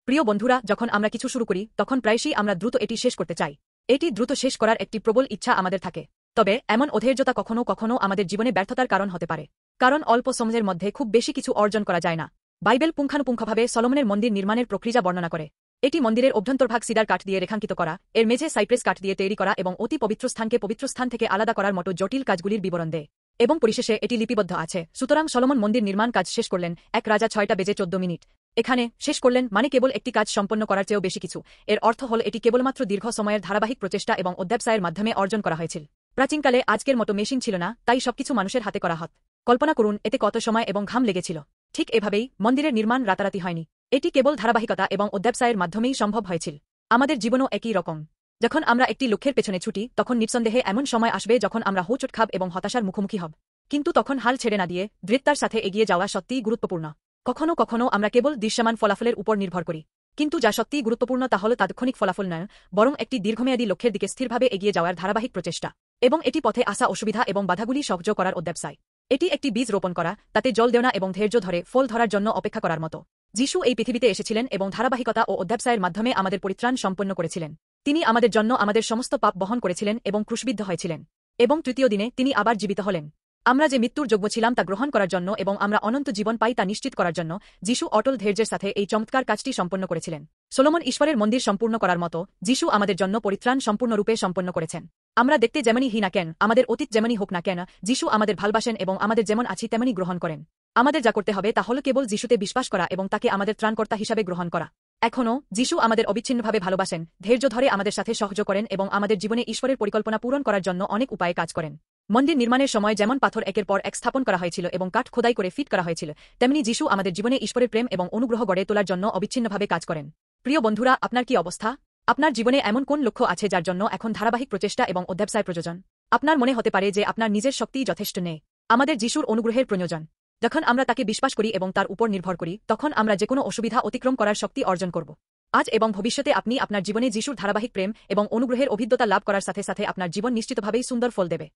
প্রিয় বন্ধুরা, যখন আমরা কিছু শুরু করি তখন প্রায়শই আমরা দ্রুত এটি শেষ করতে চাই। এটি দ্রুত শেষ করার একটি প্রবল ইচ্ছা আমাদের থাকে। তবে এমন অধৈর্যতা কখনও কখনও আমাদের জীবনে ব্যর্থতার কারণ হতে পারে। কারণ অল্প সময়ের মধ্যে খুব বেশি কিছু অর্জন করা যায় না। বাইবেল পুঙ্খানুপুঙ্খভাবে সলোমনের মন্দির নির্মাণের প্রক্রিয়া বর্ণনা করে। এটি মন্দিরের অভ্যন্তরভাগ সিডার কাঠ দিয়ে রেখাঙ্কিত করা, এর মেঝে সাইপ্রেস কাঠ দিয়ে তৈরি করা এবং অতি পবিত্র স্থানকে পবিত্র স্থান থেকে আলাদা করার মতো জটিল কাজগুলির বিবরণ দেয়। এবং পরিশেষে এটি লিপিবদ্ধ আছে। সুতরাং সলোমন মন্দির নির্মাণ কাজ শেষ করলেন এক রাজা 6:14 এখানে শেষ করলেন মানে কেবল একটি কাজ সম্পন্ন করার চেয়েও বেশি কিছু। এর অর্থ হল এটি কেবলমাত্র দীর্ঘ সময়ের ধারাবাহিক প্রচেষ্টা এবং অধ্যাবসায়ের মাধ্যমে অর্জন করা হয়েছিল। প্রাচীনকালে আজকের মতো মেশিন ছিল না, তাই সবকিছু মানুষের হাতে করা হত। কল্পনা করুন এতে কত সময় এবং ঘাম লেগেছিল। ঠিক এভাবেই মন্দিরের নির্মাণ রাতারাতি হয়নি। এটি কেবল ধারাবাহিকতা এবং অধ্যাবসায়ের মাধ্যমেই সম্ভব হয়েছিল। আমাদের জীবনও একই রকম। যখন আমরা একটি লক্ষ্যের পেছনে ছুটি তখন নিঃসন্দেহে এমন সময় আসবে যখন আমরা হোঁচট খাব এবং হতাশার মুখোমুখি হব। কিন্তু তখন হাল ছেড়ে না দিয়ে দৃঢ়তার সাথে এগিয়ে যাওয়া সত্যিই গুরুত্বপূর্ণ। কখনও কখনও আমরা কেবল দৃশ্যমান ফলাফলের উপর নির্ভর করি, কিন্তু যা সত্যিই গুরুত্বপূর্ণ তা হল তাৎক্ষণিক ফলাফল নয়, বরং একটি দীর্ঘমেয়াদী লক্ষ্যের দিকে স্থিরভাবে এগিয়ে যাওয়ার ধারাবাহিক প্রচেষ্টা এবং এটি পথে আসা অসুবিধা এবং বাধাগুলি সহ্য করার অধ্যাবসায়। এটি একটি বীজ রোপণ করা, তাতে জল দেওয়া এবং ধৈর্য ধরে ফল ধরার জন্য অপেক্ষা করার মতো। যিশু এই পৃথিবীতে এসেছিলেন এবং ধারাবাহিকতা ও অধ্যাবসায়ের মাধ্যমে আমাদের পরিত্রাণ সম্পন্ন করেছিলেন। তিনি আমাদের জন্য আমাদের সমস্ত পাপ বহন করেছিলেন এবং ক্রুশবিদ্ধ হয়েছিলেন। এবং তৃতীয় দিনে তিনি আবার জীবিত হলেন। আমরা যে মৃত্যুর যোগ্য ছিলাম তা গ্রহণ করার জন্য এবং আমরা অনন্ত জীবন পাই তা নিশ্চিত করার জন্য যিশু অটল ধৈর্যের সাথে এই চমৎকার কাজটি সম্পন্ন করেছিলেন। সলোমন ঈশ্বরের মন্দির সম্পূর্ণ করার মতো যিশু আমাদের জন্য পরিত্রাণ সম্পূর্ণরূপে সম্পন্ন করেছেন। আমরা দেখতে যেমনই হই না কেন, আমাদের অতীত যেমনই হোক না কেন, যিশু আমাদের ভালবাসেন এবং আমাদের যেমন আছি তেমনই গ্রহণ করেন। আমাদের যা করতে হবে তা হল কেবল যিশুতে বিশ্বাস করা এবং তাকে আমাদের ত্রাণকর্তা হিসাবে গ্রহণ করা। এখনও যিশু আমাদের অবিচ্ছিন্নভাবে ভালোবাসেন, ধৈর্য ধরে আমাদের সাথে সহযোগ করেন এবং আমাদের জীবনে ঈশ্বরের পরিকল্পনা পূরণ করার জন্য অনেক উপায়ে কাজ করেন। মন্দির নির্মাণের সময় যেমন পাথর একের পর এক স্থাপন করা হয়েছিল এবং কাঠ খোদাই করে ফিট করা হয়েছিল, তেমনি যিশু আমাদের জীবনে ঈশ্বরের প্রেম এবং অনুগ্রহ গড়ে তোলার জন্য অবিচ্ছিন্নভাবে কাজ করেন। প্রিয় বন্ধুরা, আপনার কি অবস্থা? আপনার জীবনে এমন কোন লক্ষ্য আছে যার জন্য এখন ধারাবাহিক প্রচেষ্টা এবং অধ্যাবসায় প্রয়োজন? আপনার মনে হতে পারে যে আপনার নিজের শক্তিই যথেষ্ট নেই। আমাদের যিশুর অনুগ্রহের প্রয়োজন। যখন আমরা তাকে বিশ্বাস করি এবং তার উপর নির্ভর করি তখন আমরা যেকোনো অসুবিধা অতিক্রম করার শক্তি অর্জন করব। আজ এবং ভবিষ্যতে আপনি আপনার জীবনে যিশুর ধারাবাহিক প্রেম এবং অনুগ্রহের অভিজ্ঞতা লাভ করার সাথে সাথে আপনার জীবন নিশ্চিতভাবেই সুন্দর ফল দেবে।